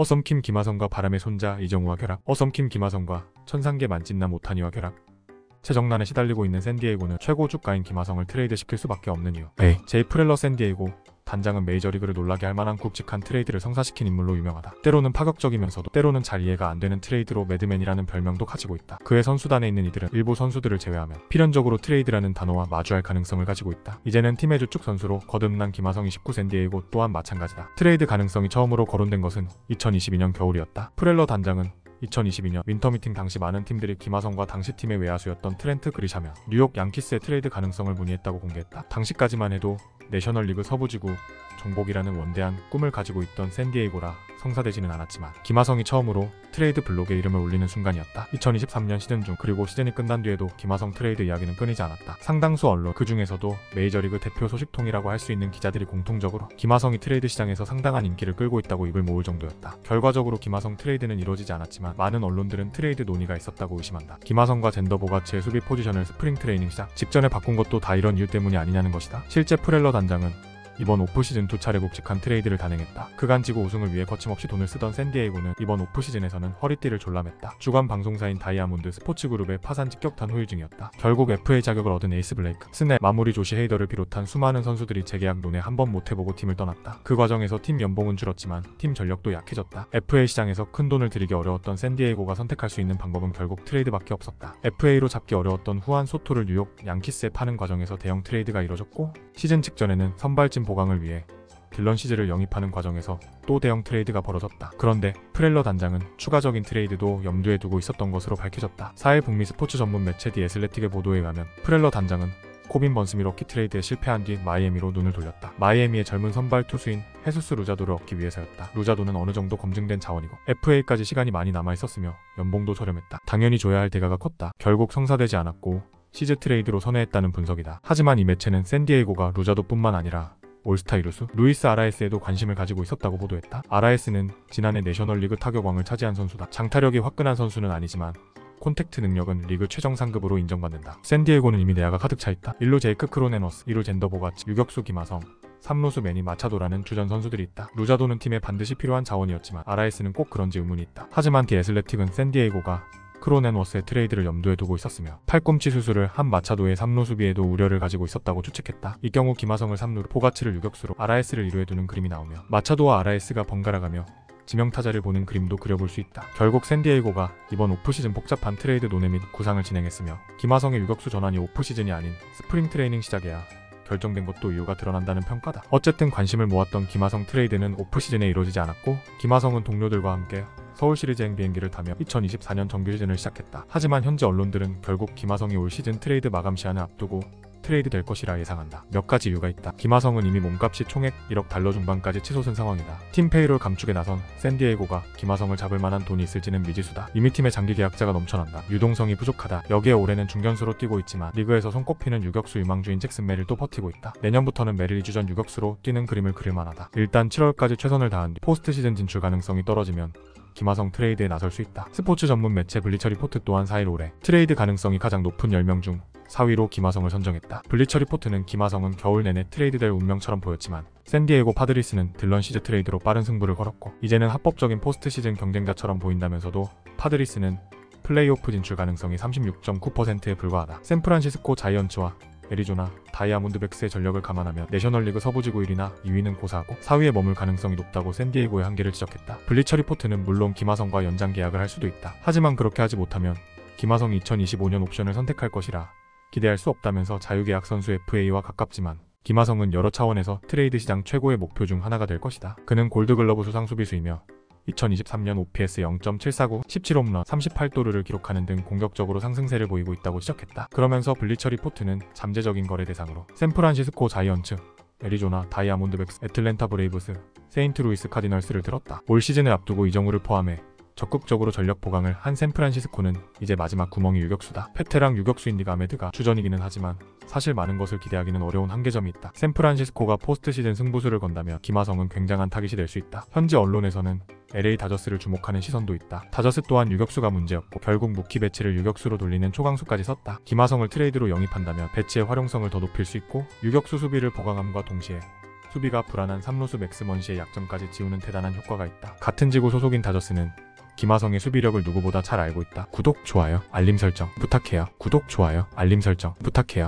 어썸킴 김하성과 바람의 손자 이정우와 결합. 어썸킴 김하성과 천상계 만찢남 오타니와 결합. 최정난에 시달리고 있는 샌디에이고는 최고 주가인 김하성을 트레이드시킬 수밖에 없는 이유. 제이 프렐러 샌디에이고 단장은 메이저리그를 놀라게 할 만한 굵직한 트레이드를 성사시킨 인물로 유명하다. 때로는 파격적이면서도 때로는 잘 이해가 안 되는 트레이드로 매드맨이라는 별명도 가지고 있다. 그의 선수단에 있는 이들은 일부 선수들을 제외하면 필연적으로 트레이드라는 단어와 마주할 가능성을 가지고 있다. 이제는 팀의 주축 선수로 거듭난 김하성 29 샌디에이고 또한 마찬가지다. 트레이드 가능성이 처음으로 거론된 것은 2022년 겨울이었다. 프렐러 단장은 2022년 윈터미팅 당시 많은 팀들이 김하성과 당시 팀의 외야수였던 트렌트 그리샤며 뉴욕 양키스의 트레이드 가능성을 문의했다고 공개했다. 당시까지만 해도 내셔널리그 서부지구 정복이라는 원대한 꿈을 가지고 있던 샌디에이고라 성사되지는 않았지만 김하성이 처음으로 트레이드 블록에 이름을 올리는 순간이었다. 2023년 시즌 중 그리고 시즌이 끝난 뒤에도 김하성 트레이드 이야기는 끊이지 않았다. 상당수 언론 그 중에서도 메이저리그 대표 소식통이라고 할 수 있는 기자들이 공통적으로 김하성이 트레이드 시장에서 상당한 인기를 끌고 있다고 입을 모을 정도였다. 결과적으로 김하성 트레이드는 이루어지지 않았지만 많은 언론들은 트레이드 논의가 있었다고 의심한다. 김하성과 젠더 보가치의 수비 포지션을 스프링 트레이닝 시작 직전에 바꾼 것도 다 이런 이유 때문이 아니냐는 것이다. 실제 프렐러 단장은 이번 오프시즌 2차례 굵직한 트레이드를 단행했다. 그간 지구 우승을 위해 거침없이 돈을 쓰던 샌디에이고는 이번 오프시즌에서는 허리띠를 졸라맸다. 주간 방송사인 다이아몬드 스포츠그룹의 파산 직격탄 후유 중이었다. 결국 FA 자격을 얻은 에이스 블레이크, 스냅, 마무리 조시 헤이더를 비롯한 수많은 선수들이 재계약 논의 한 번 못 해보고 팀을 떠났다. 그 과정에서 팀 연봉은 줄었지만 팀 전력도 약해졌다. FA 시장에서 큰 돈을 들이기 어려웠던 샌디에이고가 선택할 수 있는 방법은 결국 트레이드밖에 없었다. FA로 잡기 어려웠던 후안 소토를 뉴욕 양키스에 파는 과정에서 대형 트레이드가 이뤄졌고 시즌 직전에는 선발진 보강을 위해 딜런 시즈를 영입하는 과정에서 또 대형 트레이드가 벌어졌다. 그런데 프렐러 단장은 추가적인 트레이드도 염두에 두고 있었던 것으로 밝혀졌다. 4일 북미 스포츠 전문 매체 디 애슬레틱의 보도에 의하면 프렐러 단장은 코빈 번스미 럭키 트레이드에 실패한 뒤 마이애미로 눈을 돌렸다. 마이애미의 젊은 선발 투수인 헤수스 루자도를 얻기 위해서였다. 루자도는 어느 정도 검증된 자원이고 FA까지 시간이 많이 남아있었으며 연봉도 저렴했다. 당연히 줘야 할 대가가 컸다. 결국 성사되지 않았고 시즈 트레이드로 선회했다는 분석이다. 하지만 이 매체는 샌디에이고가 루자도뿐만 아니라 올스타 이루수 루이스 아라에스에도 관심을 가지고 있었다고 보도했다. 아라에스는 지난해 내셔널리그 타격왕을 차지한 선수다. 장타력이 화끈한 선수는 아니지만 콘택트 능력은 리그 최정 상급으로 인정받는다. 샌디에이고는 이미 내야가 가득 차있다. 1루 제이크 크로네너스, 2루 젠더 보가치, 유격수 김하성, 3루수 매니 마차도라는 주전 선수들이 있다. 루자도는 팀에 반드시 필요한 자원이었지만 아라에스는 꼭 그런지 의문이 있다. 하지만 디 애슬레틱은 샌디에이고가 크로넨워스의 트레이드를 염두에 두고 있었으며 팔꿈치 수술을 한 마차도의 3루 수비에도 우려를 가지고 있었다고 추측했다. 이 경우 김하성을 3루로 보가치를 유격수로 아라에스를 1루에 두는 그림이 나오며 마차도와 아라에스가 번갈아가며 지명타자를 보는 그림도 그려볼 수 있다. 결국 샌디에이고가 이번 오프시즌 복잡한 트레이드 논의 및 구상을 진행했으며 김하성의 유격수 전환이 오프시즌이 아닌 스프링 트레이닝 시작에야 결정된 것도 이유가 드러난다는 평가다. 어쨌든 관심을 모았던 김하성 트레이드는 오프시즌에 이루어지지 않았고 김하성은 동료들과 함께 서울시리즈행 비행기를 타며 2024년 정규 시즌을 시작했다. 하지만 현지 언론들은 결국 김하성이 올 시즌 트레이드 마감 시한을 앞두고 트레이드 될 것이라 예상한다. 몇 가지 이유가 있다. 김하성은 이미 몸값이 총액 1억 달러 중반까지 치솟은 상황이다. 팀 페이롤 감축에 나선 샌디에이고가 김하성을 잡을 만한 돈이 있을지는 미지수다. 이미 팀의 장기 계약자가 넘쳐난다. 유동성이 부족하다. 여기에 올해는 중견수로 뛰고 있지만 리그에서 손꼽히는 유격수 유망주인 잭슨 메릴도 버티고 있다. 내년부터는 메릴이 주전 유격수로 뛰는 그림을 그릴 만하다. 일단 7월까지 최선을 다한 뒤 포스트 시즌 진출 가능성이 떨어지면 김하성 트레이드에 나설 수 있다. 스포츠 전문 매체 블리처 리포트 또한 4일 올해 트레이드 가능성이 가장 높은 10명 중 4위로 김하성을 선정했다. 블리처 리포트는 김하성은 겨울 내내 트레이드될 운명처럼 보였지만 샌디에이고 파드리스는 딜런 시즈 트레이드로 빠른 승부를 걸었고 이제는 합법적인 포스트 시즌 경쟁자처럼 보인다면서도 파드리스는 플레이오프 진출 가능성이 36.9%에 불과하다. 샌프란시스코 자이언츠와 애리조나 다이아몬드백스의 전력을 감안하면 내셔널리그 서부지구 1위나 2위는 고사하고 4위에 머물 가능성이 높다고 샌디에이고의 한계를 지적했다. 블리처 리포트는 물론 김하성과 연장 계약을 할 수도 있다. 하지만 그렇게 하지 못하면 김하성이 2025년 옵션을 선택할 것이라 기대할 수 없다면서 자유계약 선수 FA와 가깝지만 김하성은 여러 차원에서 트레이드 시장 최고의 목표 중 하나가 될 것이다. 그는 골드글러브 수상 수비수이며 2023년 OPS 0.749, 17홈런, 38도루를 기록하는 등 공격적으로 상승세를 보이고 있다고 지적했다. 그러면서 블리처 리포트는 잠재적인 거래 대상으로 샌프란시스코 자이언츠, 애리조나 다이아몬드백스, 애틀랜타 브레이브스, 세인트루이스 카디널스를 들었다. 올 시즌을 앞두고 이정우를 포함해 적극적으로 전력 보강을 한 샌프란시스코는 이제 마지막 구멍이 유격수다. 페테랑 유격수인 니가 아메드가 주전이기는 하지만 사실 많은 것을 기대하기는 어려운 한계점이 있다. 샌프란시스코가 포스트 시즌 승부수를 건다며 김하성은 굉장한 타깃이 될 수 있다. 현지 언론에서는 LA 다저스를 주목하는 시선도 있다. 다저스 또한 유격수가 문제였고 결국 무키 배치를 유격수로 돌리는 초강수까지 썼다. 김하성을 트레이드로 영입한다면 배치의 활용성을 더 높일 수 있고 유격수 수비를 보강함과 동시에 수비가 불안한 삼루수 맥스먼시의 약점까지 지우는 대단한 효과가 있다. 같은 지구 소속인 다저스는 김하성의 수비력을 누구보다 잘 알고 있다. 구독, 좋아요, 알림 설정 부탁해요. 구독, 좋아요, 알림 설정 부탁해요.